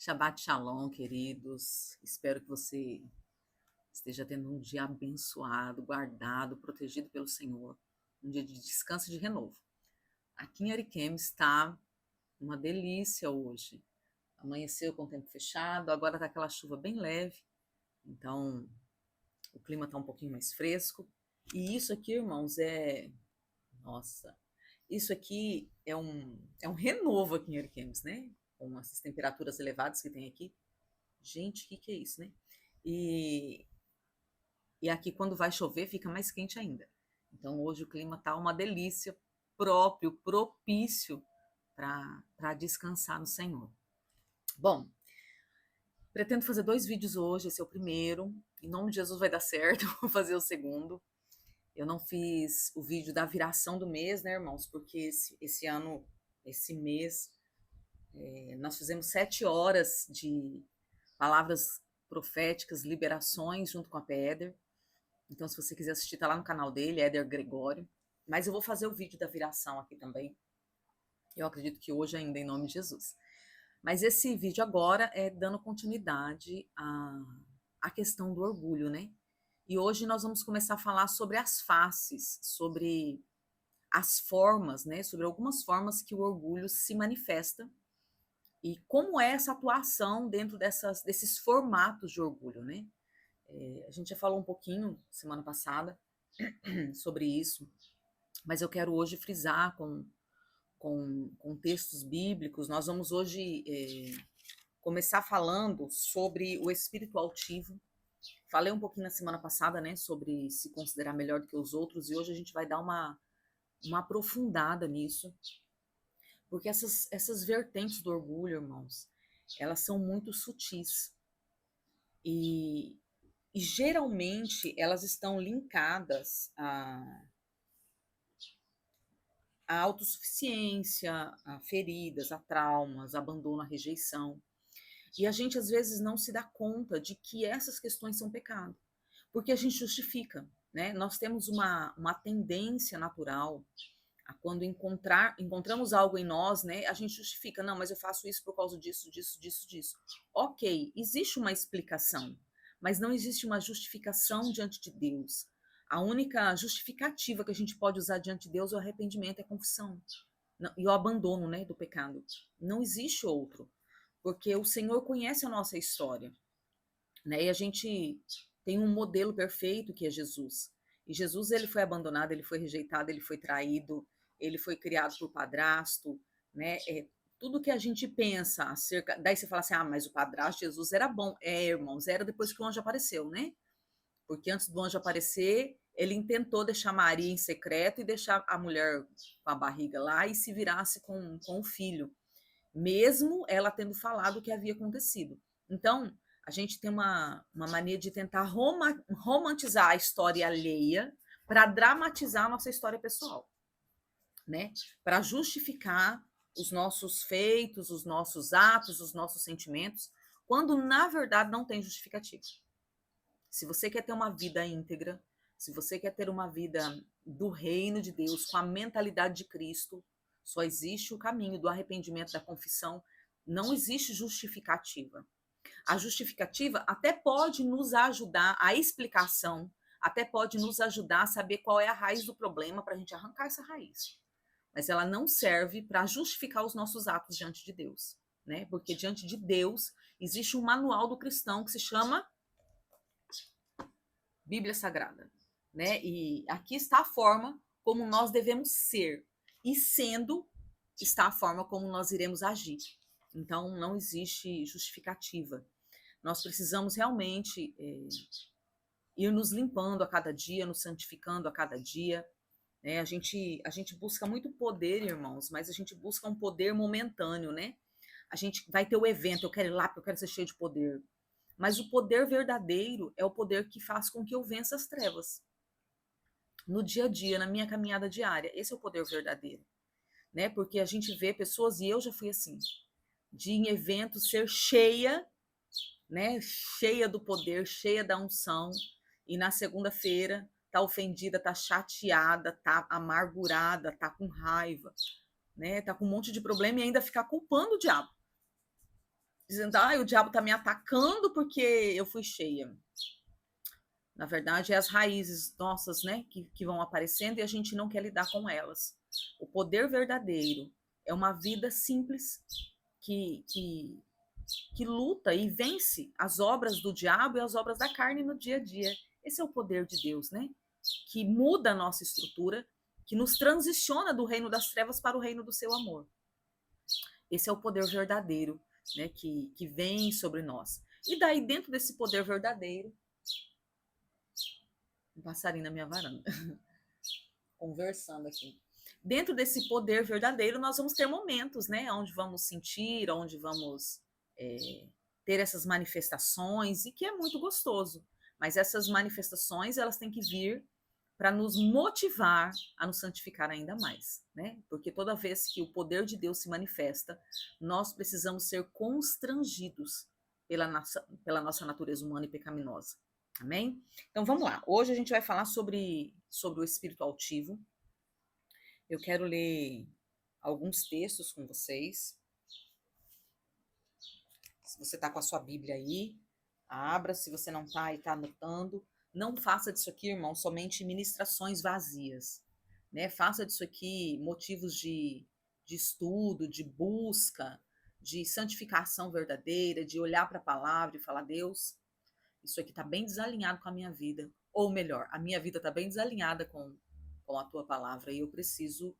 Shabbat Shalom, queridos. Espero que você esteja tendo um dia abençoado, guardado, protegido pelo Senhor. Um dia de descanso e de renovo. Aqui em Ariquemes está uma delícia hoje. Amanheceu com o tempo fechado, agora está aquela chuva bem leve. Então, o clima está um pouquinho mais fresco. E isso aqui, irmãos, Nossa, isso aqui é um renovo aqui em Ariquemes, né? Com essas temperaturas elevadas que tem aqui. Gente, o que é isso, né? E, e aqui, quando vai chover, fica mais quente ainda. Então, hoje o clima tá uma delícia, propício para descansar no Senhor. Bom, pretendo fazer 2 vídeos hoje, esse é o primeiro. Em nome de Jesus vai dar certo, vou fazer o segundo. Eu não fiz o vídeo da viração do mês, né, irmãos? Porque esse ano, esse mês, nós fizemos 7 horas de palavras proféticas, liberações, junto com a Péder. Então, se você quiser assistir, tá lá no canal dele, Éder Gregório. Mas eu vou fazer o vídeo da viração aqui também. Eu acredito que hoje ainda, em nome de Jesus. Mas esse vídeo agora é dando continuidade à questão do orgulho, né? E hoje nós vamos começar a falar sobre as faces, sobre as formas, né? Sobre algumas formas que o orgulho se manifesta e como é essa atuação dentro desses formatos de orgulho, né? A gente já falou um pouquinho semana passada sobre isso, mas eu quero hoje frisar com textos bíblicos. Nós vamos hoje começar falando sobre o espírito altivo. Falei um pouquinho na semana passada, né, sobre se considerar melhor do que os outros, e hoje a gente vai dar uma aprofundada nisso, porque essas vertentes do orgulho, irmãos, elas são muito sutis e, e geralmente elas estão linkadas a autossuficiência, a feridas, a traumas, abandono, a rejeição. E a gente às vezes não se dá conta de que essas questões são pecado, porque a gente justifica, né? Nós temos uma tendência natural a quando encontramos algo em nós, né? A gente justifica, não, mas eu faço isso por causa disso, disso, disso, disso. Ok, existe uma explicação, mas não existe uma justificação diante de Deus. A única justificativa que a gente pode usar diante de Deus é o arrependimento, é a confissão. E o abandono, né, do pecado. Não existe outro, porque o Senhor conhece a nossa história, né? E a gente tem um modelo perfeito que é Jesus. E Jesus, ele foi abandonado, ele foi rejeitado, ele foi traído, ele foi criado por padrasto, né? Tudo que a gente pensa acerca. Daí você fala assim: ah, mas o padrasto de Jesus era bom. Irmãos, era depois que o anjo apareceu, né? Porque antes do anjo aparecer, ele intentou deixar Maria em secreto e deixar a mulher com a barriga lá e se virasse com o filho, mesmo ela tendo falado o que havia acontecido. Então, a gente tem uma mania de tentar romantizar a história alheia para dramatizar a nossa história pessoal, né? Para justificar os nossos feitos, os nossos atos, os nossos sentimentos, quando na verdade não tem justificativa. Se você quer ter uma vida íntegra, se você quer ter uma vida do reino de Deus, com a mentalidade de Cristo, só existe o caminho do arrependimento, da confissão, não existe justificativa. A justificativa até pode nos ajudar, a explicação até pode nos ajudar a saber qual é a raiz do problema para a gente arrancar essa raiz. Mas ela não serve para justificar os nossos atos diante de Deus, né? Porque diante de Deus existe um manual do cristão que se chama Bíblia Sagrada, né? E aqui está a forma como nós devemos ser, e sendo, está a forma como nós iremos agir. Então, não existe justificativa. Nós precisamos realmente ir nos limpando a cada dia, nos santificando a cada dia, né? A gente busca muito poder, irmãos, mas a gente busca um poder momentâneo, né? A gente vai ter o evento, eu quero ir lá porque eu quero ser cheio de poder. Mas o poder verdadeiro é o poder que faz com que eu vença as trevas. No dia a dia, na minha caminhada diária. Esse é o poder verdadeiro, né? Porque a gente vê pessoas, e eu já fui assim, de em eventos ser cheia, né? Cheia do poder, cheia da unção, e na segunda-feira tá ofendida, tá chateada, tá amargurada, tá com raiva, né? Tá com um monte de problema e ainda ficar culpando o diabo. dizendo, o diabo está me atacando porque eu fui cheia. Na verdade, é as raízes nossas, né, que vão aparecendo e a gente não quer lidar com elas. O poder verdadeiro é uma vida simples que, que, que luta e vence as obras do diabo e as obras da carne no dia a dia. Esse é o poder de Deus, né? Que muda a nossa estrutura, que nos transiciona do reino das trevas para o reino do seu amor. Esse é o poder verdadeiro, né, que vem sobre nós. E daí, dentro desse poder verdadeiro, um passarinho na minha varanda, conversando aqui. Dentro desse poder verdadeiro, nós vamos ter momentos, né, onde vamos sentir, onde vamos ter essas manifestações, e que é muito gostoso. Mas essas manifestações, elas têm que vir para nos motivar a nos santificar ainda mais, né? Porque toda vez que o poder de Deus se manifesta, nós precisamos ser constrangidos pela nossa natureza humana e pecaminosa. Amém? Então vamos lá. Hoje a gente vai falar sobre o espírito altivo. Eu quero ler alguns textos com vocês. Se você está com a sua Bíblia aí, abra. Se você não está e está anotando, não faça disso aqui, irmão, somente ministrações vazias. Né? Faça disso aqui motivos de estudo, de busca, de santificação verdadeira, de olhar para a palavra e falar, Deus, isso aqui está bem desalinhado com a minha vida. Ou melhor, a minha vida está bem desalinhada com a tua palavra e eu preciso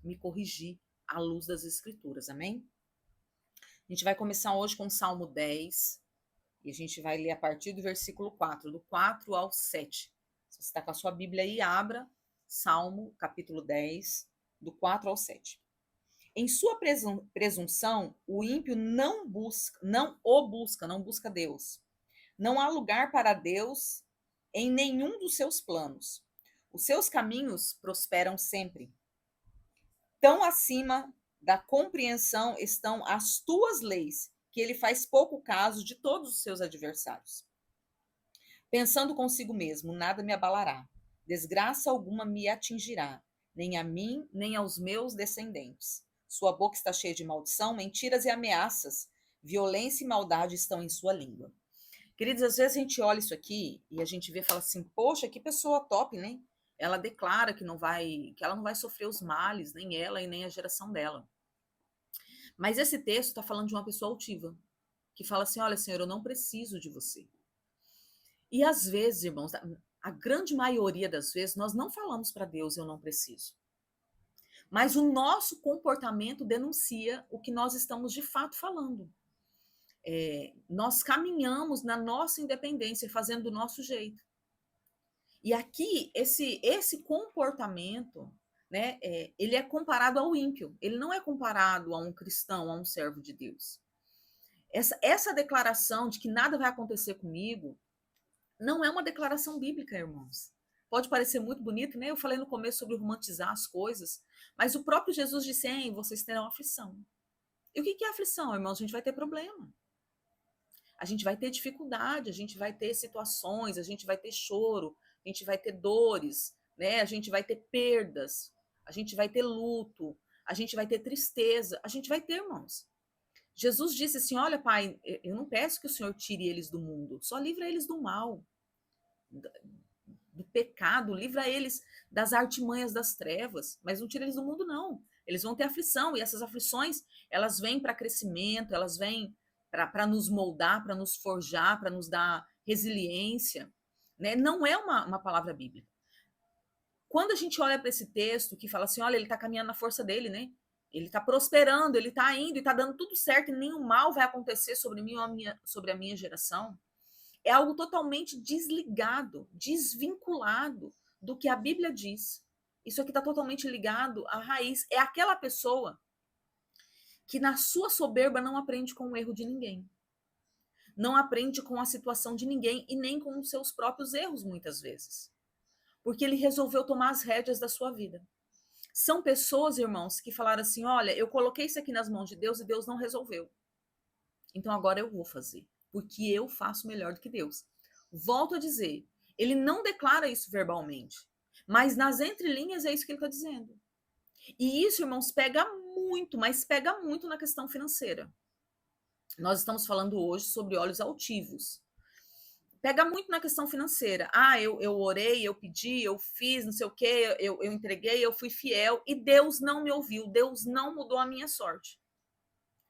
me corrigir à luz das Escrituras. Amém? A gente vai começar hoje com o Salmo 10, e a gente vai ler a partir do versículo 4, do 4 ao 7. Se você está com a sua Bíblia aí, abra Salmo, capítulo 10, do 4 ao 7. Em sua presunção, o ímpio não busca Deus. Não há lugar para Deus em nenhum dos seus planos. Os seus caminhos prosperam sempre. Tão acima da compreensão estão as tuas leis, que ele faz pouco caso de todos os seus adversários. Pensando consigo mesmo, nada me abalará, desgraça alguma me atingirá, nem a mim, nem aos meus descendentes. Sua boca está cheia de maldição, mentiras e ameaças, violência e maldade estão em sua língua. Queridos, às vezes a gente olha isso aqui e a gente vê e fala assim, poxa, que pessoa top, né? Ela declara que ela não vai sofrer os males, nem ela e nem a geração dela. Mas esse texto está falando de uma pessoa altiva, que fala assim, olha, Senhor, eu não preciso de você. E às vezes, irmãos, a grande maioria das vezes, nós não falamos para Deus, eu não preciso. Mas o nosso comportamento denuncia o que nós estamos de fato falando. Nós caminhamos na nossa independência, fazendo do nosso jeito. E aqui, esse comportamento, né, ele é comparado ao ímpio, ele não é comparado a um cristão, a um servo de Deus. Essa declaração de que nada vai acontecer comigo, não é uma declaração bíblica, irmãos. Pode parecer muito bonito, né? Eu falei no começo sobre romantizar as coisas, mas o próprio Jesus disse, vocês terão aflição. E o que é aflição, irmãos? A gente vai ter problema. A gente vai ter dificuldade, a gente vai ter situações, a gente vai ter choro, a gente vai ter dores, né? A gente vai ter perdas, a gente vai ter luto, a gente vai ter tristeza, a gente vai ter, irmãos. Jesus disse assim, olha, Pai, eu não peço que o Senhor tire eles do mundo, só livra eles do mal, do pecado, livra eles das artimanhas das trevas, mas não tira eles do mundo, não. Eles vão ter aflição, e essas aflições, elas vêm para crescimento, elas vêm para nos moldar, para nos forjar, para nos dar resiliência, né? Não é uma palavra bíblica. Quando a gente olha para esse texto que fala assim, olha, ele está caminhando na força dele, né? Ele está prosperando, ele está indo e está dando tudo certo, e nenhum mal vai acontecer sobre mim ou sobre a minha geração. É algo totalmente desligado, desvinculado do que a Bíblia diz. Isso aqui está totalmente ligado à raiz. É aquela pessoa que na sua soberba não aprende com o erro de ninguém. Não aprende com a situação de ninguém e nem com os seus próprios erros, muitas vezes. Porque ele resolveu tomar as rédeas da sua vida. São pessoas, irmãos, que falaram assim, olha, eu coloquei isso aqui nas mãos de Deus e Deus não resolveu. Então agora eu vou fazer, porque eu faço melhor do que Deus. Volto a dizer, ele não declara isso verbalmente, mas nas entrelinhas é isso que ele está dizendo. E isso, irmãos, pega muito, mas pega muito na questão financeira. Nós estamos falando hoje sobre olhos altivos. Pega muito na questão financeira. Eu orei, eu pedi, eu fiz, não sei o quê, eu entreguei, eu fui fiel e Deus não me ouviu, Deus não mudou a minha sorte.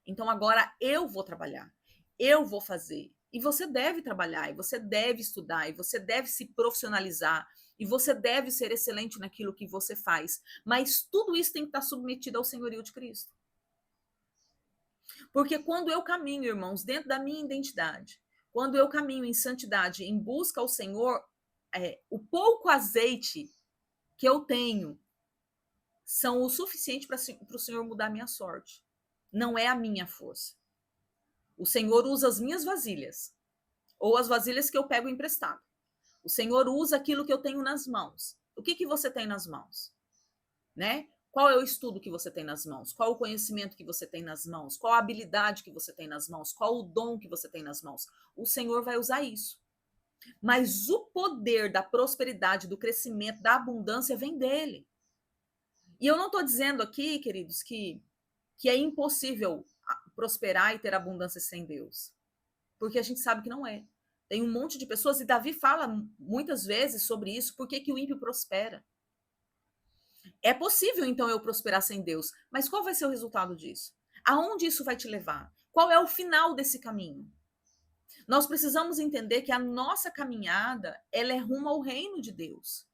Então agora eu vou trabalhar, eu vou fazer. E você deve trabalhar, e você deve estudar, e você deve se profissionalizar, e você deve ser excelente naquilo que você faz. Mas tudo isso tem que estar submetido ao senhorio de Cristo. Porque quando eu caminho, irmãos, dentro da minha identidade, quando eu caminho em santidade, em busca ao Senhor, o pouco azeite que eu tenho são o suficiente para o Senhor mudar a minha sorte. Não é a minha força. O Senhor usa as minhas vasilhas, ou as vasilhas que eu pego emprestado. O Senhor usa aquilo que eu tenho nas mãos. O que você tem nas mãos? Né? Qual é o estudo que você tem nas mãos? Qual o conhecimento que você tem nas mãos? Qual a habilidade que você tem nas mãos? Qual o dom que você tem nas mãos? O Senhor vai usar isso. Mas o poder da prosperidade, do crescimento, da abundância vem dele. E eu não estou dizendo aqui, queridos, que é impossível prosperar e ter abundância sem Deus. Porque a gente sabe que não é. Tem um monte de pessoas, e Davi fala muitas vezes sobre isso, por que o ímpio prospera. É possível, então, eu prosperar sem Deus, mas qual vai ser o resultado disso? Aonde isso vai te levar? Qual é o final desse caminho? Nós precisamos entender que a nossa caminhada, ela é rumo ao reino de Deus.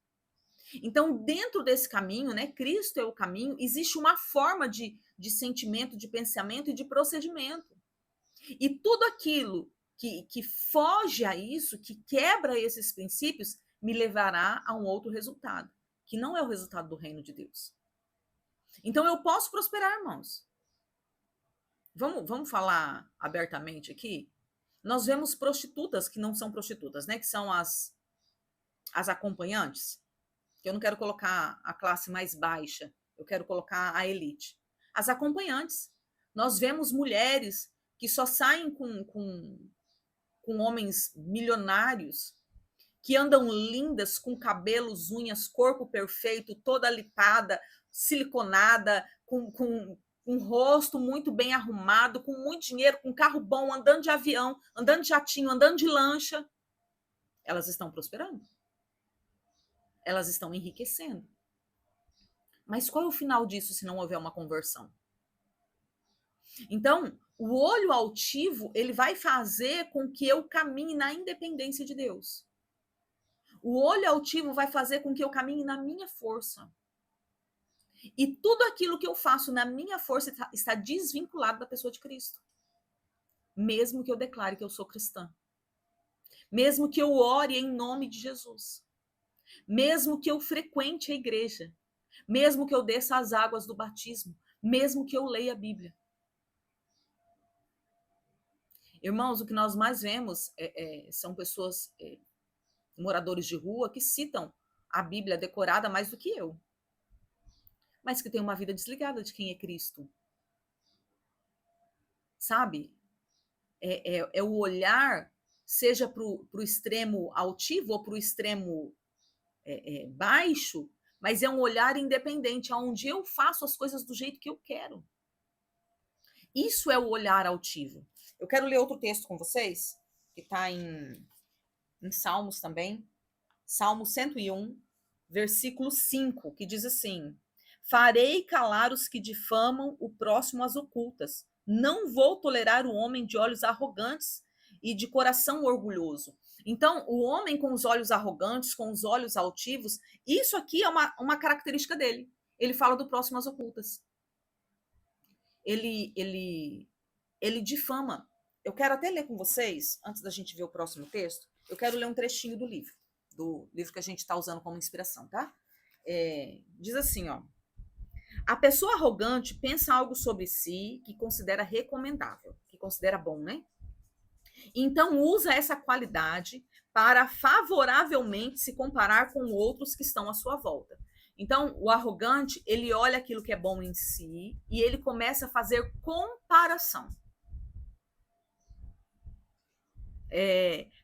Então, dentro desse caminho, né, Cristo é o caminho, existe uma forma de sentimento, de pensamento e de procedimento. E tudo aquilo que foge a isso, que quebra esses princípios, me levará a um outro resultado, que não é o resultado do reino de Deus. Então, eu posso prosperar, irmãos. Vamos falar abertamente aqui? Nós vemos prostitutas que não são prostitutas, né? Que são as acompanhantes. Eu não quero colocar a classe mais baixa, eu quero colocar a elite. As acompanhantes. Nós vemos mulheres que só saem com homens milionários, que andam lindas, com cabelos, unhas, corpo perfeito, toda lipada, siliconada, com um rosto muito bem arrumado, com muito dinheiro, com carro bom, andando de avião, andando de jatinho, andando de lancha. Elas estão prosperando. Elas estão enriquecendo. Mas qual é o final disso se não houver uma conversão? Então, o olho altivo, ele vai fazer com que eu caminhe na independência de Deus. O olho altivo vai fazer com que eu caminhe na minha força. E tudo aquilo que eu faço na minha força está desvinculado da pessoa de Cristo. Mesmo que eu declare que eu sou cristã. Mesmo que eu ore em nome de Jesus. Mesmo que eu frequente a igreja. Mesmo que eu desça as águas do batismo. Mesmo que eu leia a Bíblia. Irmãos, o que nós mais vemos são pessoas, moradores de rua, que citam a Bíblia decorada mais do que eu, mas que têm uma vida desligada de quem é Cristo. Sabe? É o olhar, seja para o extremo altivo ou para o extremo baixo, mas é um olhar independente, onde eu faço as coisas do jeito que eu quero. Isso é o olhar altivo. Eu quero ler outro texto com vocês, que está em Salmos também. Salmo 101, versículo 5, que diz assim: farei calar os que difamam o próximo às ocultas. Não vou tolerar o homem de olhos arrogantes e de coração orgulhoso. Então, o homem com os olhos arrogantes, com os olhos altivos, isso aqui é uma característica dele. Ele fala do próximo às ocultas. Ele difama. Eu quero até ler com vocês, antes da gente ver o próximo texto, eu quero ler um trechinho do livro que a gente está usando como inspiração, tá? Diz assim, ó: a pessoa arrogante pensa algo sobre si que considera recomendável, que considera bom, né? Então usa essa qualidade para favoravelmente se comparar com outros que estão à sua volta. Então, o arrogante, ele olha aquilo que é bom em si e ele começa a fazer comparação.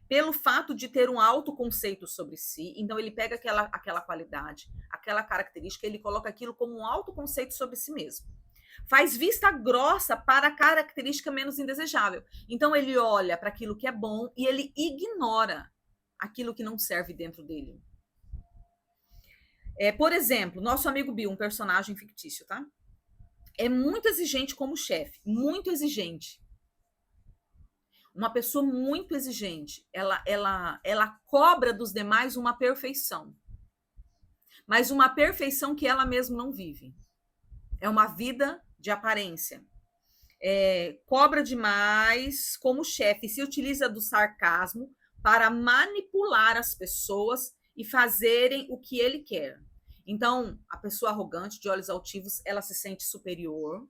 Pelo fato de ter um autoconceito sobre si, então ele pega aquela qualidade, aquela característica, ele coloca aquilo como um autoconceito sobre si mesmo. Faz vista grossa para a característica menos indesejável. Então ele olha para aquilo que é bom e ele ignora aquilo que não serve dentro dele. Por exemplo, nosso amigo Bill, um personagem fictício, tá? É muito exigente como chefe, muito exigente. Uma pessoa muito exigente, ela cobra dos demais uma perfeição, mas uma perfeição que ela mesma não vive. É uma vida de aparência. Cobra demais como chefe, se utiliza do sarcasmo para manipular as pessoas e fazerem o que ele quer. Então, a pessoa arrogante, de olhos altivos, ela se sente superior,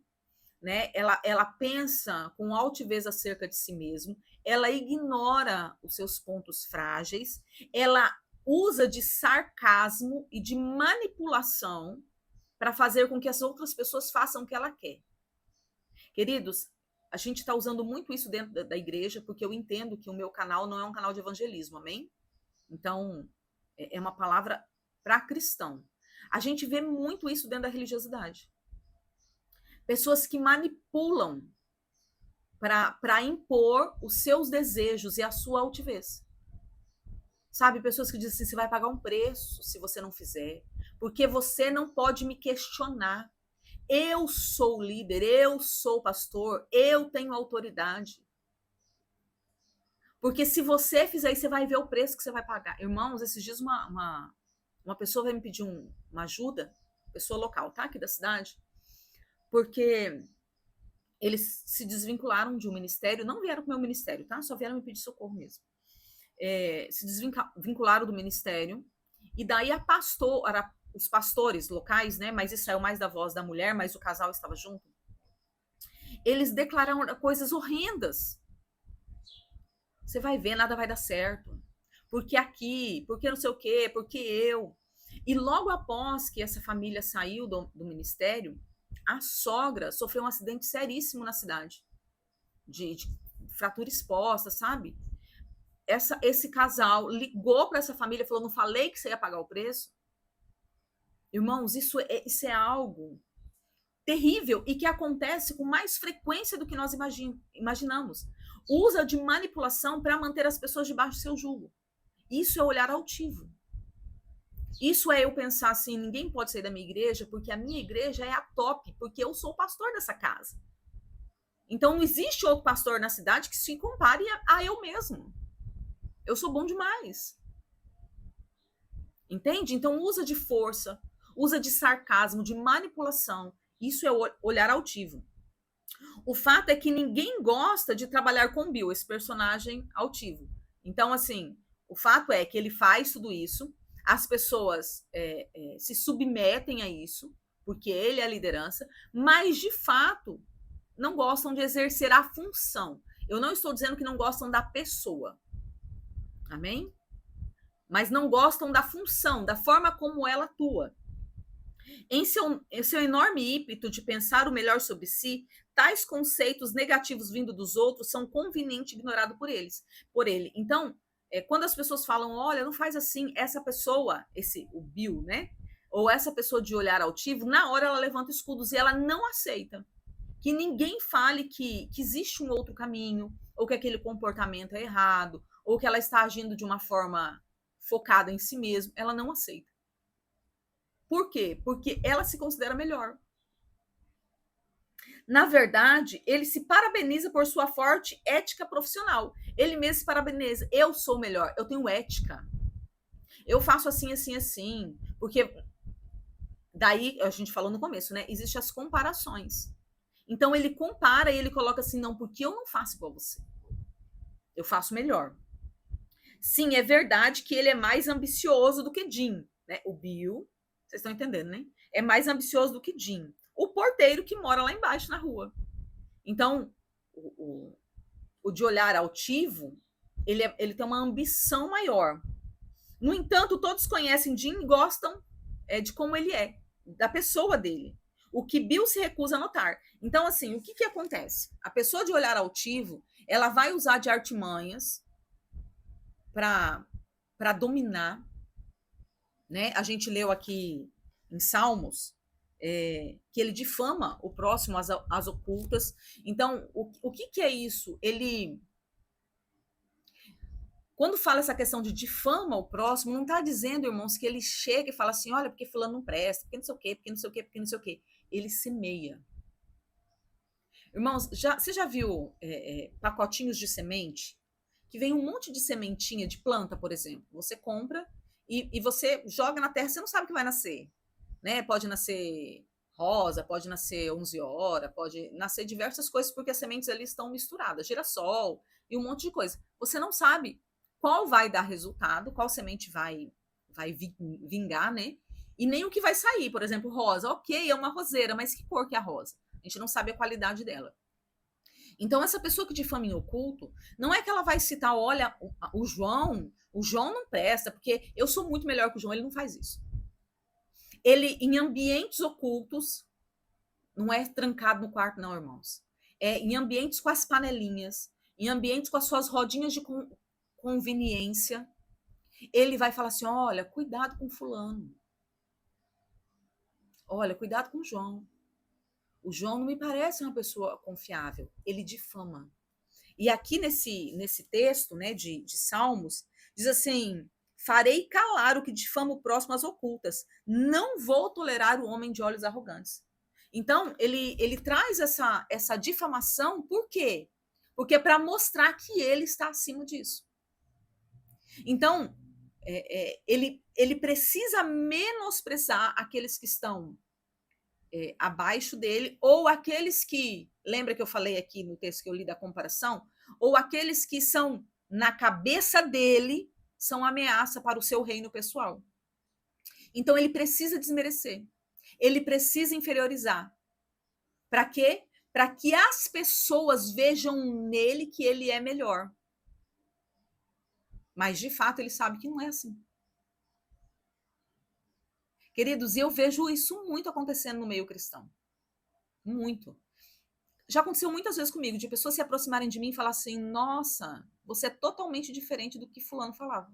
né? Ela pensa com altivez acerca de si mesmo, ela ignora os seus pontos frágeis, ela usa de sarcasmo e de manipulação para fazer com que as outras pessoas façam o que ela quer. Queridos, a gente está usando muito isso dentro da igreja, porque eu entendo que o meu canal não é um canal de evangelismo, amém? Então, é uma palavra para cristão. A gente vê muito isso dentro da religiosidade. Pessoas que manipulam para impor os seus desejos e a sua altivez. Sabe, pessoas que dizem assim, você vai pagar um preço se você não fizer, porque você não pode me questionar. Eu sou líder, eu sou pastor, eu tenho autoridade. Porque se você fizer isso, você vai ver o preço que você vai pagar. Irmãos, esses dias uma pessoa veio me pedir uma ajuda, pessoa local, tá? Aqui da cidade, porque eles se desvincularam de um ministério, não vieram para o meu ministério, tá? Só vieram me pedir socorro mesmo. Se desvincularam do ministério, e daí os pastores locais, né? Mas isso saiu mais da voz da mulher, mas o casal estava junto. Eles declararam coisas horrendas. Você vai ver, nada vai dar certo. Porque aqui, porque não sei o quê, porque eu. E logo após que essa família saiu do ministério, a sogra sofreu um acidente seríssimo na cidade. De fratura exposta, sabe? Esse casal ligou para essa família e falou, não falei que você ia pagar o preço? Irmãos, isso é algo terrível e que acontece com mais frequência do que nós imaginamos. Usa de manipulação para manter as pessoas debaixo do seu jugo. Isso é olhar altivo. Isso é eu pensar assim, ninguém pode sair da minha igreja porque a minha igreja é a top, porque eu sou o pastor dessa casa. Então não existe outro pastor na cidade que se compare a eu mesmo. Eu sou bom demais. Entende? Então usa de força, usa de sarcasmo, de manipulação. Isso é olhar altivo. O fato é que ninguém gosta de trabalhar com Bill, esse personagem altivo. Então, assim, o fato é que ele faz tudo isso, as pessoas se submetem a isso, porque ele é a liderança, mas, de fato, não gostam de exercer a função. Eu não estou dizendo que não gostam da pessoa. Amém? Mas não gostam da função, da forma como ela atua. Em seu enorme ímpeto de pensar o melhor sobre si, tais conceitos negativos vindo dos outros são convenientemente ignorados por ele. Então, quando as pessoas falam, olha, não faz assim, essa pessoa, o Bill, né? Ou essa pessoa de olhar altivo, na hora ela levanta escudos e ela não aceita que ninguém fale que existe um outro caminho, ou que aquele comportamento é errado, ou que ela está agindo de uma forma focada em si mesma, ela não aceita. Por quê? Porque ela se considera melhor. Na verdade, ele se parabeniza por sua forte ética profissional. Ele mesmo se parabeniza. Eu sou melhor, eu tenho ética. Eu faço assim, assim, assim. Porque daí, a gente falou no começo, né? Existem as comparações. Então ele compara e ele coloca assim, não, porque eu não faço igual você. Eu faço melhor. Sim, é verdade que ele é mais ambicioso do que Jim, né? O Bill, vocês estão entendendo, né? É mais ambicioso do que Jim. O porteiro que mora lá embaixo na rua. Então, o de olhar altivo, ele tem uma ambição maior. No entanto, todos conhecem Jim e gostam de como ele é, da pessoa dele. O que Bill se recusa a notar. Então, assim, o que acontece? A pessoa de olhar altivo, ela vai usar de artimanhas para dominar, né? A gente leu aqui em Salmos que ele difama o próximo às ocultas. Então, o que é isso? Ele, quando fala essa questão de difama o próximo, não está dizendo, irmãos, que ele chega e fala assim, olha, porque fulano não presta, porque não sei o quê, porque não sei o quê, porque não sei o quê. Ele semeia. Irmãos, você já viu pacotinhos de semente? Que vem um monte de sementinha de planta, por exemplo. Você compra e você joga na terra, você não sabe o que vai nascer. Né? Pode nascer rosa, pode nascer 11 horas, pode nascer diversas coisas, porque as sementes ali estão misturadas, girassol e um monte de coisa. Você não sabe qual vai dar resultado, qual semente vai vingar, né? E nem o que vai sair. Por exemplo, rosa, ok, é uma roseira, mas que cor que é a rosa? A gente não sabe a qualidade dela. Então, essa pessoa que difama em oculto, não é que ela vai citar, olha, o João não presta, porque eu sou muito melhor que o João, ele não faz isso. Ele, em ambientes ocultos, não é trancado no quarto, não, irmãos. É em ambientes com as panelinhas, em ambientes com as suas rodinhas de conveniência, ele vai falar assim, olha, cuidado com fulano. Olha, cuidado com o João. O João não me parece uma pessoa confiável. Ele difama. E aqui nesse texto, né, de Salmos, diz assim, farei calar o que difama o próximo às ocultas. Não vou tolerar o homem de olhos arrogantes. Então, ele traz essa difamação, por quê? Porque é para mostrar que ele está acima disso. Então, ele precisa menosprezar aqueles que estão abaixo dele, ou aqueles que, lembra que eu falei aqui no texto que eu li da comparação, ou aqueles que são na cabeça dele, são ameaça para o seu reino pessoal. Então ele precisa desmerecer, ele precisa inferiorizar. Para quê? Para que as pessoas vejam nele que ele é melhor. Mas de fato ele sabe que não é assim. Queridos, eu vejo isso muito acontecendo no meio cristão. Muito. Já aconteceu muitas vezes comigo, de pessoas se aproximarem de mim e falar assim, nossa, você é totalmente diferente do que fulano falava.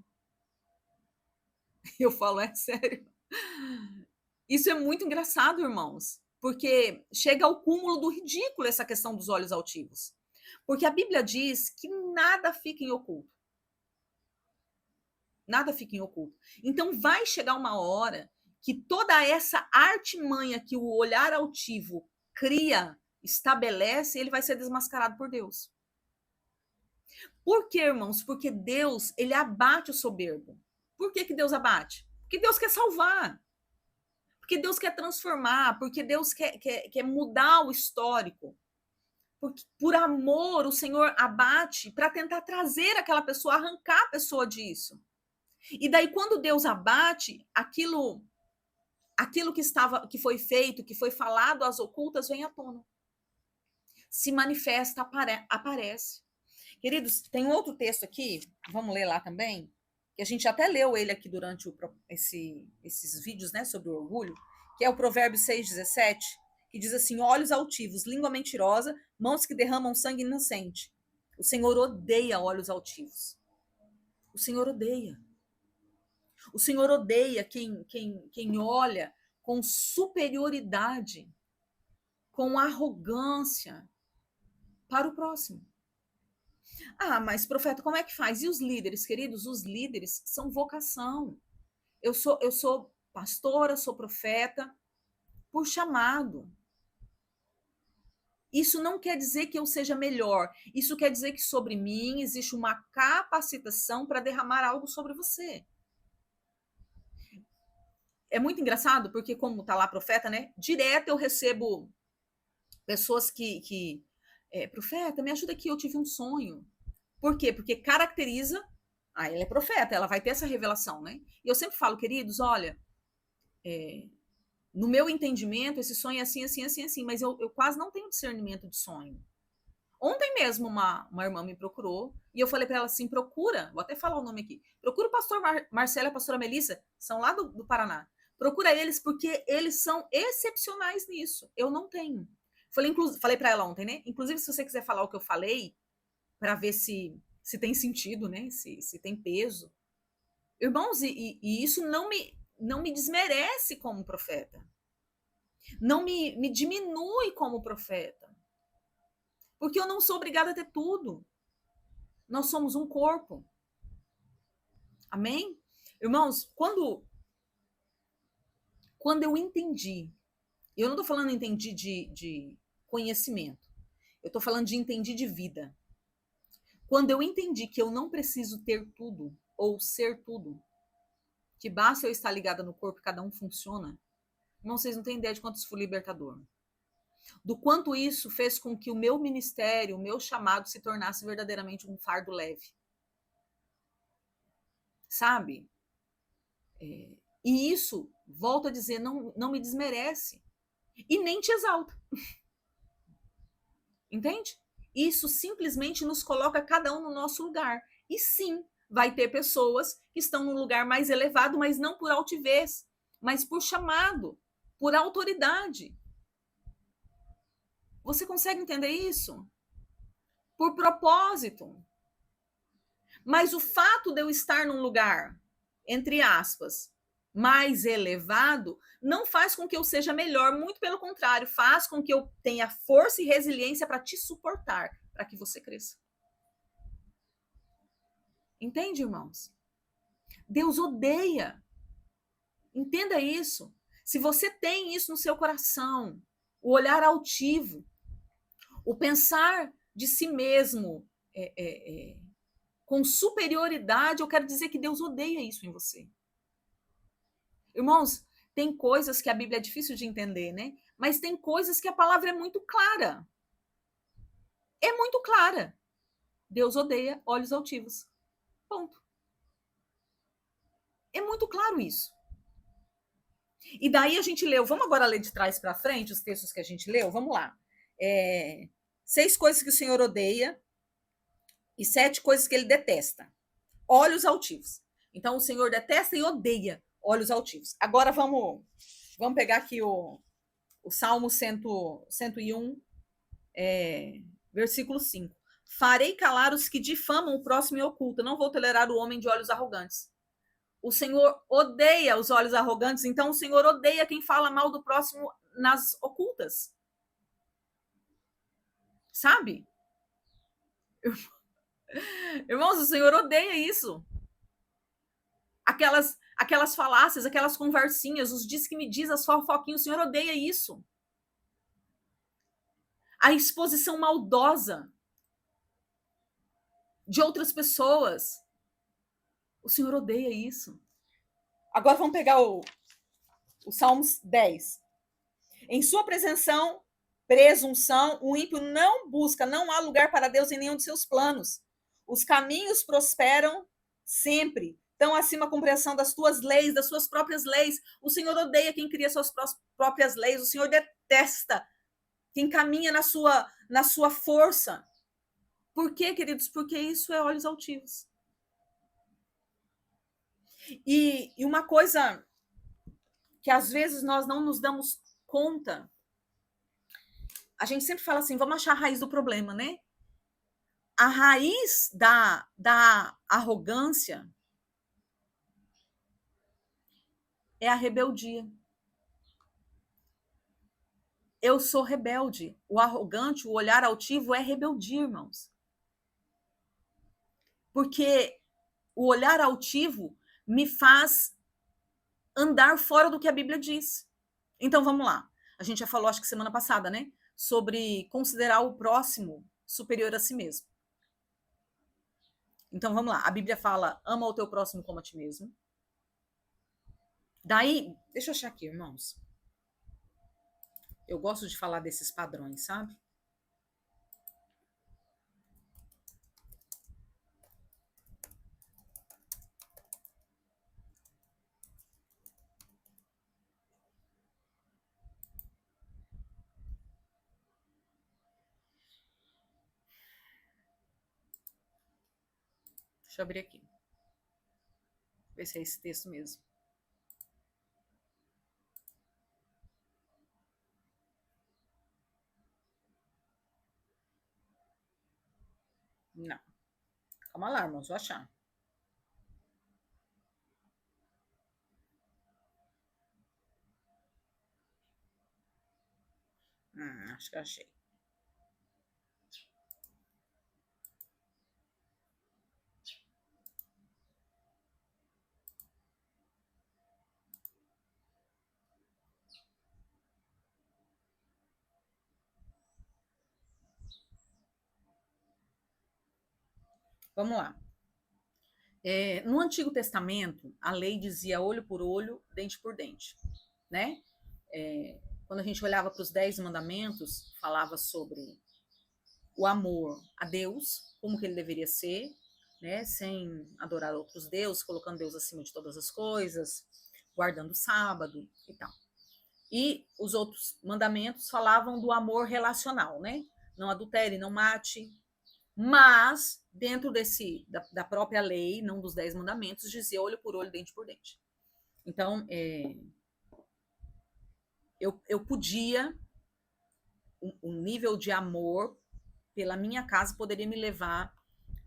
Eu falo, é sério. Isso é muito engraçado, irmãos, porque chega ao cúmulo do ridículo essa questão dos olhos altivos. Porque a Bíblia diz que nada fica em oculto. Nada fica em oculto. Então vai chegar uma hora que toda essa artimanha que o olhar altivo cria, estabelece, ele vai ser desmascarado por Deus. Por quê, irmãos? Porque Deus, ele abate o soberbo. Por que Deus abate? Porque Deus quer salvar. Porque Deus quer transformar. Porque Deus quer mudar o histórico. Porque, por amor, o Senhor abate para tentar trazer aquela pessoa, arrancar a pessoa disso. E daí, quando Deus abate, aquilo que foi feito, que foi falado às ocultas, vem à tona. Se manifesta, aparece. Queridos, tem outro texto aqui, vamos ler lá também, que a gente até leu ele aqui durante esses vídeos, né, sobre o orgulho, que é o Provérbios 6,17, que diz assim, olhos altivos, língua mentirosa, mãos que derramam sangue inocente. O Senhor odeia olhos altivos. O Senhor odeia. O Senhor odeia quem olha com superioridade, com arrogância para o próximo. Ah, mas profeta, como é que faz? E os líderes, queridos? Os líderes são vocação. Eu sou pastora, sou profeta por chamado. Isso não quer dizer que eu seja melhor. Isso quer dizer que sobre mim existe uma capacitação para derramar algo sobre você. É muito engraçado, porque como está lá profeta, né? Direto eu recebo pessoas que profeta, me ajuda aqui, eu tive um sonho. Por quê? Porque caracteriza, ela é profeta, ela vai ter essa revelação, né? E eu sempre falo, queridos, olha, no meu entendimento, esse sonho é assim, assim, assim, assim, mas eu quase não tenho discernimento de sonho. Ontem mesmo uma irmã me procurou e eu falei para ela assim, procura, vou até falar o nome aqui, procura o pastor Marcelo e a pastora Melissa, são lá do Paraná. Procura eles porque eles são excepcionais nisso. Eu não tenho. Falei para ela ontem, né? Inclusive, se você quiser falar o que eu falei, para ver se tem sentido, né? Se tem peso. Irmãos, e isso não me desmerece como profeta. Não me diminui como profeta. Porque eu não sou obrigada a ter tudo. Nós somos um corpo. Amém? Irmãos, quando eu entendi, eu não estou falando entendi de conhecimento, eu estou falando de entendi de vida. Quando eu entendi que eu não preciso ter tudo ou ser tudo, que basta eu estar ligada no corpo e cada um funciona, irmão, vocês não têm ideia de quanto isso foi libertador. Do quanto isso fez com que o meu ministério, o meu chamado se tornasse verdadeiramente um fardo leve. Sabe? E isso, volto a dizer, não me desmerece. E nem te exalta. Entende? Isso simplesmente nos coloca cada um no nosso lugar. E sim, vai ter pessoas que estão num lugar mais elevado, mas não por altivez, mas por chamado, por autoridade. Você consegue entender isso? Por propósito. Mas o fato de eu estar num lugar, entre aspas, mais elevado, não faz com que eu seja melhor, muito pelo contrário, faz com que eu tenha força e resiliência para te suportar, para que você cresça. Entende, irmãos? Deus odeia. Entenda isso. Se você tem isso no seu coração, o olhar altivo, o pensar de si mesmo com superioridade, eu quero dizer que Deus odeia isso em você. Irmãos, tem coisas que a Bíblia é difícil de entender, né? Mas tem coisas que a palavra é muito clara. É muito clara. Deus odeia olhos altivos. Ponto. É muito claro isso. E daí a gente leu, vamos agora ler de trás para frente os textos que a gente leu? Vamos lá. 6 coisas que o Senhor odeia e 7 coisas que ele detesta. Olhos altivos. Então o Senhor detesta e odeia olhos altivos. Agora vamos pegar aqui o Salmo 101, versículo 5. Farei calar os que difamam o próximo e ocultam. Não vou tolerar o homem de olhos arrogantes. O Senhor odeia os olhos arrogantes, então o Senhor odeia quem fala mal do próximo nas ocultas. Sabe? Irmãos, o Senhor odeia isso. Aquelas falácias, aquelas conversinhas, os diz que me diz, as fofoquinhas, o Senhor odeia isso. A exposição maldosa de outras pessoas. O Senhor odeia isso. Agora vamos pegar o Salmos 10. Em sua presunção, o ímpio não busca, não há lugar para Deus em nenhum de seus planos. Os caminhos prosperam sempre. Tão acima a compreensão das tuas leis, das suas próprias leis. O Senhor odeia quem cria suas próprias leis. O Senhor detesta quem caminha na sua força. Por quê, queridos? Porque isso é olhos altivos. E uma coisa que às vezes nós não nos damos conta, a gente sempre fala assim, vamos achar a raiz do problema, né? A raiz da arrogância é a rebeldia. Eu sou rebelde. O arrogante, o olhar altivo é rebeldia, irmãos. Porque o olhar altivo me faz andar fora do que a Bíblia diz. Então vamos lá. A gente já falou, acho que semana passada, né? Sobre considerar o próximo superior a si mesmo. Então vamos lá. A Bíblia fala: ama o teu próximo como a ti mesmo. Daí, deixa eu achar aqui, irmãos. Eu gosto de falar desses padrões, sabe? Deixa eu abrir aqui. Ver se é esse texto mesmo. Não. Calma lá, irmãos, vou achar. Acho que achei. Vamos lá. No Antigo Testamento, a lei dizia olho por olho, dente por dente, né? Quando a gente olhava para os 10 mandamentos, falava sobre o amor a Deus, como que ele deveria ser, né? Sem adorar outros deuses, colocando Deus acima de todas as coisas, guardando o sábado e tal. E os outros mandamentos falavam do amor relacional, né? Não adultere, não mate, mas dentro da própria lei, não dos 10 mandamentos, dizia olho por olho, dente por dente. Então, eu podia, um nível de amor pela minha casa poderia me levar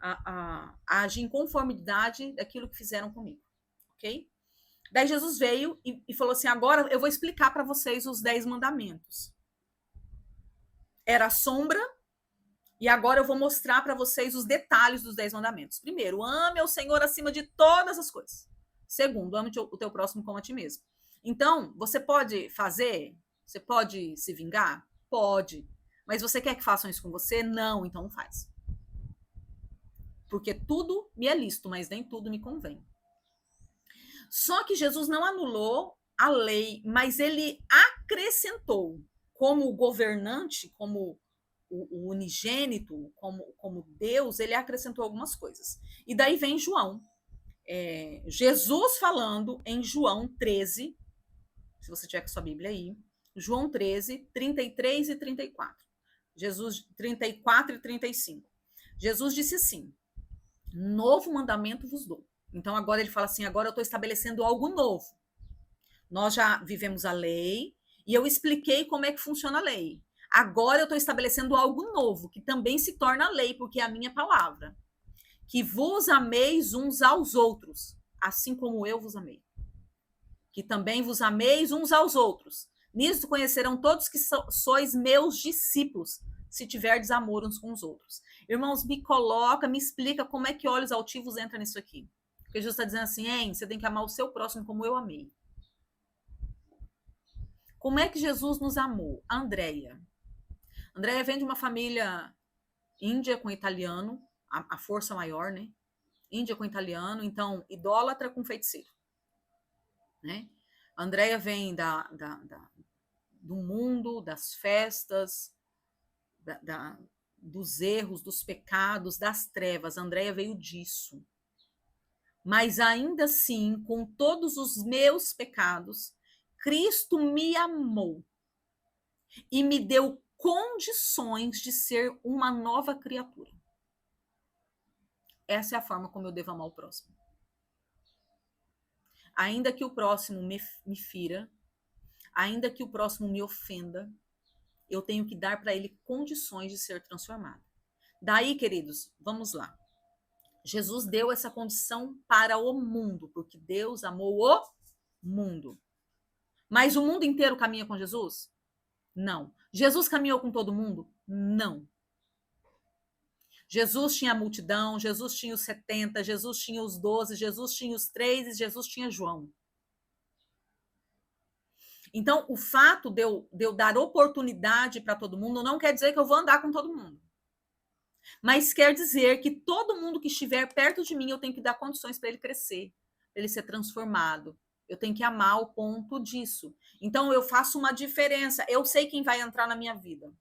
a agir em conformidade daquilo que fizeram comigo, ok? Daí Jesus veio e falou assim, agora eu vou explicar para vocês os 10 mandamentos. Era a sombra, e agora eu vou mostrar para vocês os detalhes dos 10 mandamentos. Primeiro, ame ao Senhor acima de todas as coisas. Segundo, ame o teu próximo como a ti mesmo. Então, você pode fazer? Você pode se vingar? Pode. Mas você quer que façam isso com você? Não, então não faz. Porque tudo me é lícito, mas nem tudo me convém. Só que Jesus não anulou a lei, mas ele acrescentou como governante, como o unigênito, como Deus, ele acrescentou algumas coisas. E daí vem João. Jesus falando em João 13, se você tiver com sua Bíblia aí, João 13, 33 e 34. Jesus, 34 e 35. Jesus disse assim, novo mandamento vos dou. Então agora ele fala assim, agora eu estou estabelecendo algo novo. Nós já vivemos a lei e eu expliquei como é que funciona a lei. Agora eu estou estabelecendo algo novo, que também se torna lei, porque é a minha palavra. Que vos ameis uns aos outros, assim como eu vos amei. Que também vos ameis uns aos outros. Nisto conhecerão todos que sois meus discípulos, se tiverdes amor uns com os outros. Irmãos, me coloca, me explica como é que olhos altivos entram nisso aqui. Porque Jesus está dizendo assim, hein, você tem que amar o seu próximo como eu amei. Como é que Jesus nos amou? Andréia. Andréia vem de uma família índia com italiano, a força maior, né? Índia com italiano, então idólatra com feiticeiro, né? Andréia vem do mundo, das festas, dos erros, dos pecados, das trevas. Andréia veio disso. Mas ainda assim, com todos os meus pecados, Cristo me amou e me deu condições de ser uma nova criatura. Essa é a forma como eu devo amar o próximo. Ainda que o próximo me fira, ainda que o próximo me ofenda, eu tenho que dar para ele condições de ser transformado. Daí, queridos, vamos lá. Jesus deu essa condição para o mundo, porque Deus amou o mundo. Mas o mundo inteiro caminha com Jesus? Não. Jesus caminhou com todo mundo? Não. Jesus tinha a multidão, Jesus tinha os 70, Jesus tinha os 12, Jesus tinha os 3 e Jesus tinha João. Então, o fato de eu dar oportunidade para todo mundo não quer dizer que eu vou andar com todo mundo. Mas quer dizer que todo mundo que estiver perto de mim, eu tenho que dar condições para ele crescer, para ele ser transformado. Eu tenho que amar o ponto disso. Então, eu faço uma diferença. Eu sei quem vai entrar na minha vida.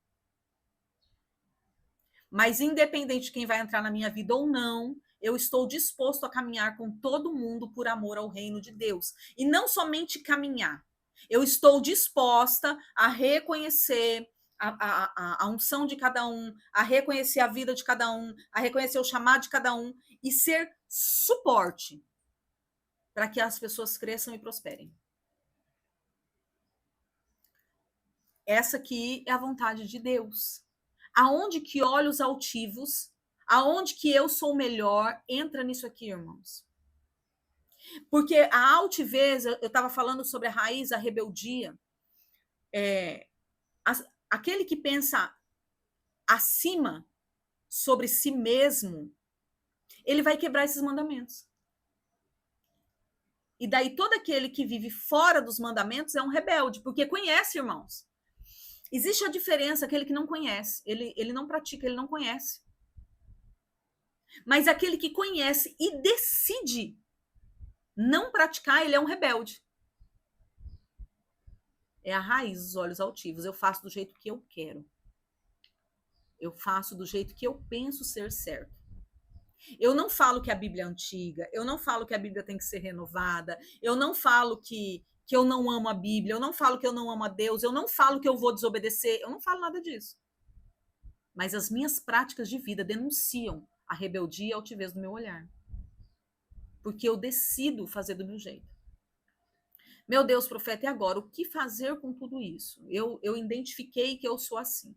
Mas, independente de quem vai entrar na minha vida ou não, eu estou disposto a caminhar com todo mundo por amor ao reino de Deus. E não somente caminhar. Eu estou disposta a reconhecer a unção de cada um, a reconhecer a vida de cada um, a reconhecer o chamado de cada um e ser suporte para que as pessoas cresçam e prosperem. Essa aqui é a vontade de Deus. Aonde que olhos altivos, aonde que eu sou melhor, entra nisso aqui, irmãos. Porque a altivez, eu estava falando sobre a raiz, a rebeldia, aquele que pensa acima sobre si mesmo, ele vai quebrar esses mandamentos. E daí todo aquele que vive fora dos mandamentos é um rebelde, porque conhece, irmãos. Existe a diferença, aquele que não conhece, ele não pratica, ele não conhece. Mas aquele que conhece e decide não praticar, ele é um rebelde. É a raiz dos olhos altivos. Eu faço do jeito que eu quero. Eu faço do jeito que eu penso ser certo. Eu não falo que a Bíblia é antiga, eu não falo que a Bíblia tem que ser renovada, eu não falo que eu não amo a Bíblia, eu não falo que eu não amo a Deus, eu não falo que eu vou desobedecer, eu não falo nada disso. Mas as minhas práticas de vida denunciam a rebeldia e a altivez do meu olhar. Porque eu decido fazer do meu jeito. Meu Deus, profeta, e agora? O que fazer com tudo isso? Eu identifiquei que eu sou assim.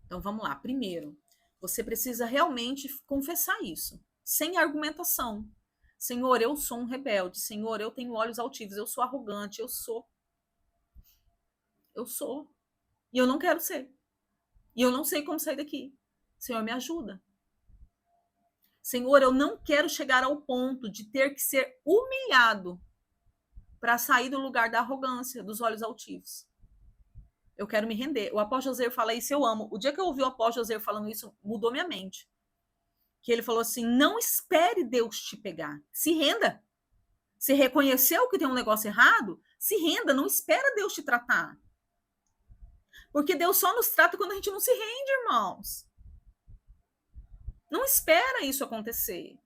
Então vamos lá. Primeiro, você precisa realmente confessar isso, sem argumentação. Senhor, eu sou um rebelde. Senhor, eu tenho olhos altivos. Eu sou arrogante. Eu sou. Eu sou. E eu não quero ser. E eu não sei como sair daqui. Senhor, me ajuda. Senhor, eu não quero chegar ao ponto de ter que ser humilhado para sair do lugar da arrogância, dos olhos altivos. Eu quero me render. O apóstolo José fala isso, eu amo. O dia que eu ouvi o apóstolo José falando isso, mudou minha mente. Que ele falou assim, não espere Deus te pegar. Se renda. Se reconheceu que tem um negócio errado, se renda, não espera Deus te tratar. Porque Deus só nos trata quando a gente não se rende, irmãos. Não espera isso acontecer.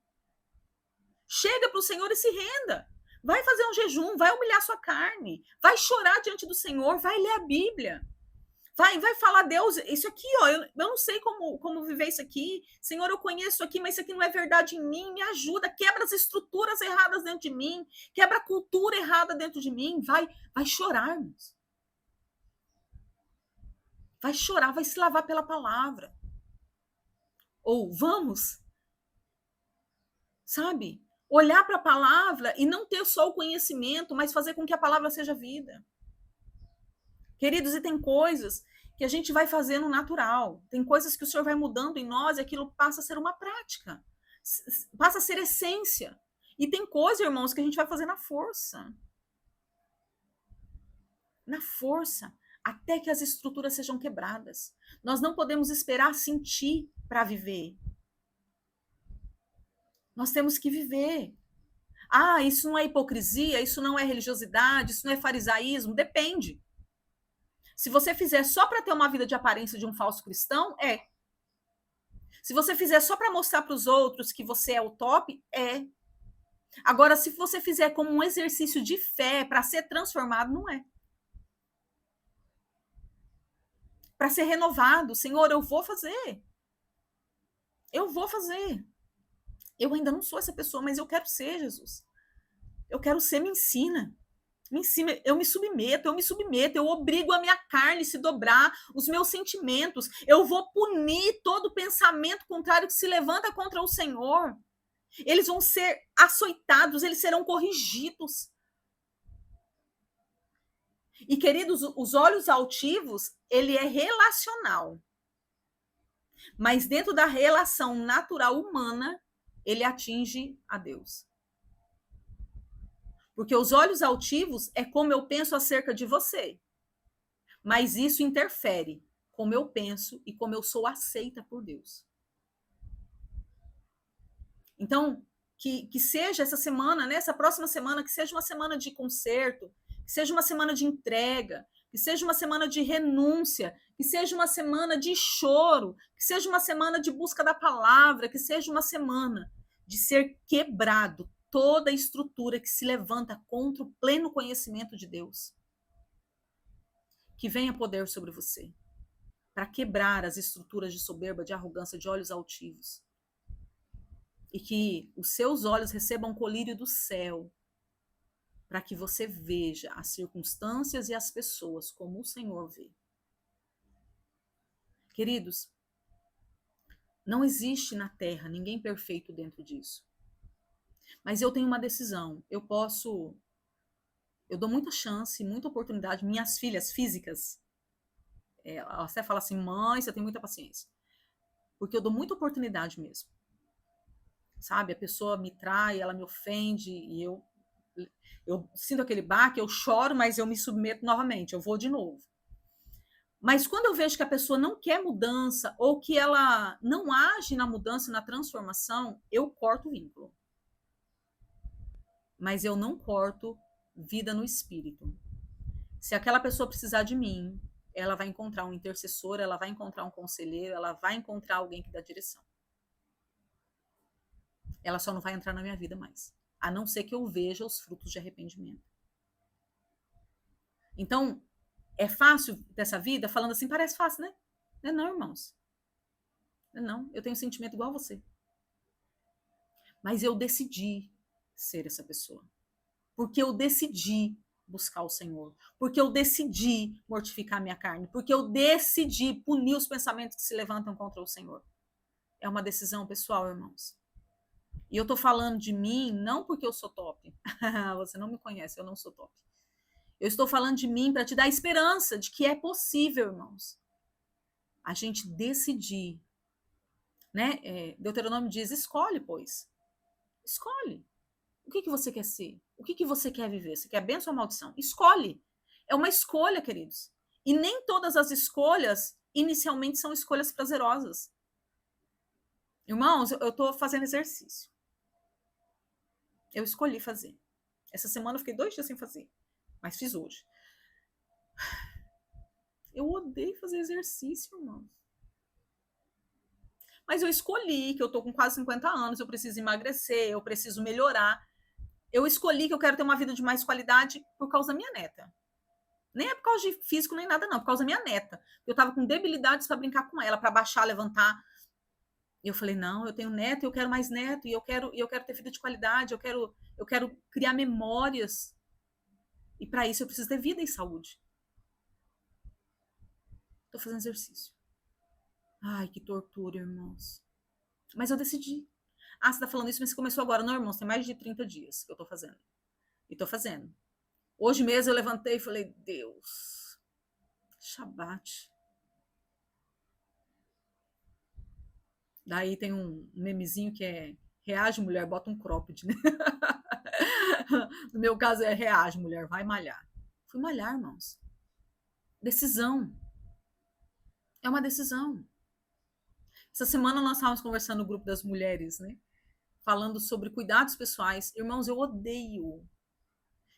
Chega para o Senhor e se renda. Vai fazer um jejum, vai humilhar sua carne, vai chorar diante do Senhor, vai ler a Bíblia. Vai falar, Deus, isso aqui, ó, eu não sei como viver isso aqui. Senhor, eu conheço isso aqui, mas isso aqui não é verdade em mim. Me ajuda, quebra as estruturas erradas dentro de mim, quebra a cultura errada dentro de mim. Vai chorar, irmãos. Vai chorar, vai se lavar pela palavra. Ou vamos, sabe? Olhar para a palavra e não ter só o conhecimento, mas fazer com que a palavra seja vida. Queridos, e tem coisas que a gente vai fazendo natural. Tem coisas que o Senhor vai mudando em nós e aquilo passa a ser uma prática. Passa a ser essência. E tem coisas, irmãos, que a gente vai fazer na força. Na força. Até que as estruturas sejam quebradas. Nós não podemos esperar sentir para viver. Nós temos que viver. Ah, isso não é hipocrisia, isso não é religiosidade, isso não é farisaísmo. Depende. Se você fizer só para ter uma vida de aparência de um falso cristão, é. Se você fizer só para mostrar para os outros que você é o top, é. Agora, se você fizer como um exercício de fé para ser transformado, não é. Para ser renovado, Senhor, eu vou fazer. Eu vou fazer. Eu ainda não sou essa pessoa, mas eu quero ser, Jesus. Eu quero ser, me ensina. Me ensina, eu me submeto, eu obrigo a minha carne a se dobrar, os meus sentimentos. Eu vou punir todo pensamento contrário que se levanta contra o Senhor. Eles vão ser açoitados, eles serão corrigidos. E, queridos, os olhos altivos, ele é relacional. Mas dentro da relação natural humana, ele atinge a Deus. Porque os olhos altivos é como eu penso acerca de você. Mas isso interfere como eu penso e como eu sou aceita por Deus. Então, que seja essa semana, né, essa próxima semana, que seja uma semana de conserto, que seja uma semana de entrega, que seja uma semana de renúncia, que seja uma semana de choro, que seja uma semana de busca da palavra, que seja uma semana de ser quebrado toda a estrutura que se levanta contra o pleno conhecimento de Deus. Que venha poder sobre você, para quebrar as estruturas de soberba, de arrogância, de olhos altivos. E que os seus olhos recebam colírio do céu, para que você veja as circunstâncias e as pessoas como o Senhor vê. Queridos, não existe na terra ninguém perfeito dentro disso. Mas eu tenho uma decisão. Eu dou muita chance, muita oportunidade. Minhas filhas físicas, Ela até fala assim, mãe, você tem muita paciência. Porque eu dou muita oportunidade mesmo. Sabe? A pessoa me trai, ela me ofende, e eu sinto aquele baque, eu choro, mas eu me submeto novamente, eu vou de novo. Mas quando eu vejo que a pessoa não quer mudança, ou que ela não age na mudança, na transformação, eu corto o vínculo. Mas eu não corto vida no espírito. Se aquela pessoa precisar de mim, ela vai encontrar um intercessor, ela vai encontrar um conselheiro, ela vai encontrar alguém que dá direção. Ela só não vai entrar na minha vida mais, a não ser que eu veja os frutos de arrependimento. Então, é fácil dessa vida? Falando assim, parece fácil, né? Não é não, irmãos. Não é não, eu tenho um sentimento igual a você. Mas eu decidi ser essa pessoa. Porque eu decidi buscar o Senhor. Porque eu decidi mortificar minha carne. Porque eu decidi punir os pensamentos que se levantam contra o Senhor. É uma decisão pessoal, irmãos. E eu tô falando de mim não porque eu sou top. Você não me conhece, eu não sou top. Eu estou falando de mim para te dar esperança de que é possível, irmãos. A gente decidir, né? Deuteronômio diz: escolhe, pois. Escolhe. O que você quer ser? O que você quer viver? Você quer bênção ou maldição? Escolhe. É uma escolha, queridos. E nem todas as escolhas, inicialmente, são escolhas prazerosas. Irmãos, eu estou fazendo exercício. Eu escolhi fazer. Essa semana eu fiquei 2 dias sem fazer, mas fiz hoje. Eu odeio fazer exercício, irmãos. Mas eu escolhi que eu tô com quase 50 anos, eu preciso emagrecer, eu preciso melhorar. Eu escolhi que eu quero ter uma vida de mais qualidade por causa da minha neta. Nem é por causa de físico nem nada, não, por causa da minha neta. Eu tava com debilidades para brincar com ela, para baixar, levantar. E eu falei, não, eu tenho neto, eu quero mais neto, e eu quero ter vida de qualidade, eu quero criar memórias. E para isso eu preciso ter vida e saúde. Tô fazendo exercício. Ai, que tortura, irmãos. Mas eu decidi. Ah, você tá falando isso, mas você começou agora. Não, irmãos, tem mais de 30 dias que eu tô fazendo. E tô fazendo. Hoje mesmo eu levantei e falei, Deus, Shabat. Daí tem um memezinho que é reage, mulher, bota um cropped, né? No meu caso é reage, mulher, vai malhar. Fui malhar, irmãos. Decisão. É uma decisão. Essa semana nós estávamos conversando no grupo das mulheres, né? Falando sobre cuidados pessoais. Irmãos, eu odeio.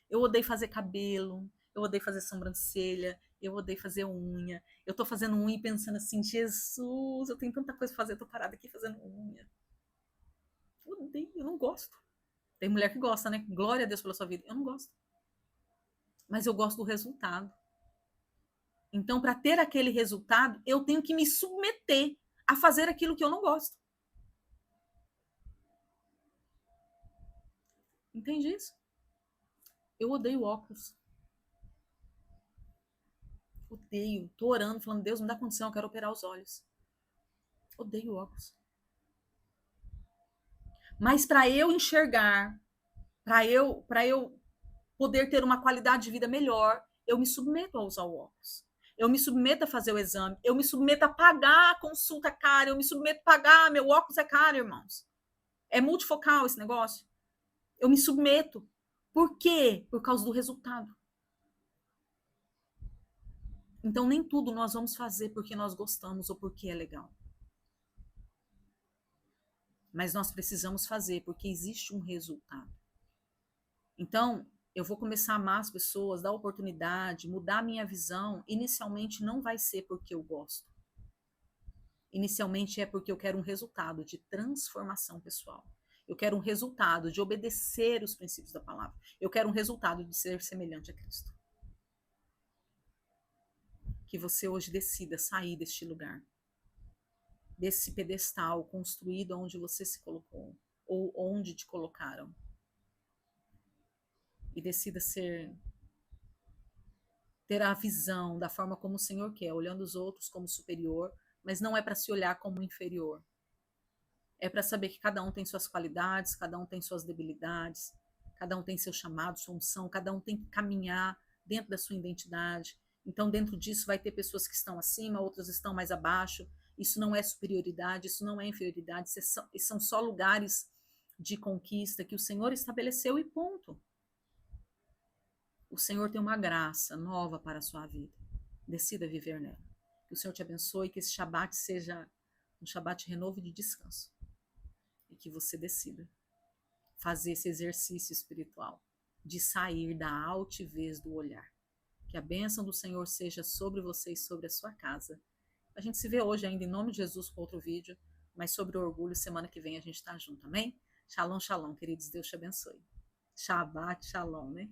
Eu odeio fazer cabelo, eu odeio fazer sobrancelha, eu odeio fazer unha. Eu tô fazendo unha e pensando assim, Jesus, eu tenho tanta coisa pra fazer, eu tô parada aqui fazendo unha. Eu odeio, eu não gosto. Tem mulher que gosta, né? Glória a Deus pela sua vida. Eu não gosto. Mas eu gosto do resultado. Então, para ter aquele resultado, eu tenho que me submeter a fazer aquilo que eu não gosto. Entende isso? Eu odeio óculos. Odeio. Tô orando, falando, Deus, me dá condição, eu quero operar os olhos. Odeio óculos. Mas para eu enxergar, para eu poder ter uma qualidade de vida melhor, eu me submeto a usar o óculos. Eu me submeto a fazer o exame, eu me submeto a pagar a consulta cara, eu me submeto a pagar, meu óculos é caro, irmãos. É multifocal esse negócio. Eu me submeto. Por quê? Por causa do resultado. Então, nem tudo nós vamos fazer porque nós gostamos ou porque é legal. Mas nós precisamos fazer porque existe um resultado. Então, eu vou começar a amar as pessoas, dar oportunidade, mudar a minha visão. Inicialmente não vai ser porque eu gosto. Inicialmente é porque eu quero um resultado de transformação pessoal. Eu quero um resultado de obedecer os princípios da palavra. Eu quero um resultado de ser semelhante a Cristo. Que você hoje decida sair deste lugar, desse pedestal construído onde você se colocou, ou onde te colocaram. E decida ter a visão da forma como o Senhor quer, olhando os outros como superior, mas não é para se olhar como inferior. É para saber que cada um tem suas qualidades, cada um tem suas debilidades, cada um tem seu chamado, sua unção, cada um tem que caminhar dentro da sua identidade. Então, dentro disso, vai ter pessoas que estão acima, outras estão mais abaixo. Isso não é superioridade, isso não é inferioridade, são só lugares de conquista que o Senhor estabeleceu e ponto. O Senhor tem uma graça nova para a sua vida. Decida viver nela. Que o Senhor te abençoe, que esse Shabat seja um Shabat de renovo e de descanso. E que você decida fazer esse exercício espiritual de sair da altivez do olhar. Que a bênção do Senhor seja sobre você e sobre a sua casa. A gente se vê hoje ainda, em nome de Jesus, com outro vídeo, mas sobre o orgulho, semana que vem a gente está junto, amém? Shalom, shalom, queridos, Deus te abençoe. Shabbat, shalom, né?